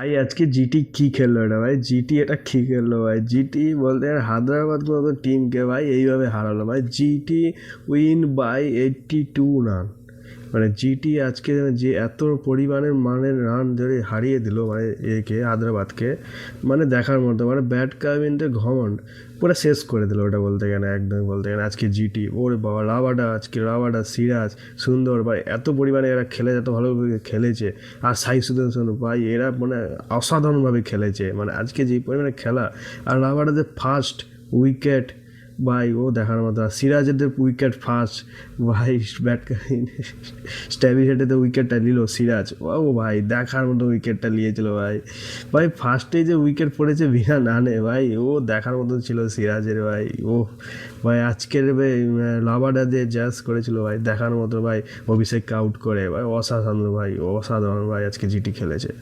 ভাই আজকে জিটি কি খেললো এটা ভাই, জিটি এটা কি খেললো ভাই, জিটি বলতে গেলে হায়দ্রাবাদ মতো টিমকে ভাই এইভাবে হারালো ভাই। GT win by 82 run. মানে জিটি আজকে যে এত পরিমাণের মানের রান ধরে হারিয়ে দিল মানে একে হায়দ্রাবাদকে, মানে দেখার মতো, মানে ব্যাট কামিন্সের ঘমন্ড পুরো শেষ করে দিল ওটা বলতে গেলে, একদম বলতে গেলে আজকে জিটি ওরে বাবা রাবাডা, আজকে রাবাডা, সিরাজ, সুন্দর ভাই এত পরিমাণে এরা খেলে, এত ভালোভাবে খেলেছে। আর সাই সুদর্শন ভাই এরা মানে অসাধারণভাবে খেলেছে, মানে আজকে যে পরিমাণে খেলা। আর রাবাডা যে ফার্স্ট উইকেট ভাই ও দেখার মতো। আর সিরাজের উইকেট ফার্স্ট ভাই, ব্যাট স্ট্যাবি হেডেতে উইকেটটা নিল সিরাজ, ও ভাই দেখার মতো উইকেটটা নিয়েছিল ভাই। ভাই ফার্স্টে যে উইকেট পড়েছে বিনা রানে ভাই, ও দেখার মতো ছিল সিরাজের ভাই। ও ভাই আজকের লাভাডা দিয়ে জ্যাস করেছিল ভাই, দেখার মতো ভাই। অভিষেককে আউট করে ভাই, অসাধারণ ভাই, অসাধারণ ভাই আজকে জিটি খেলেছে।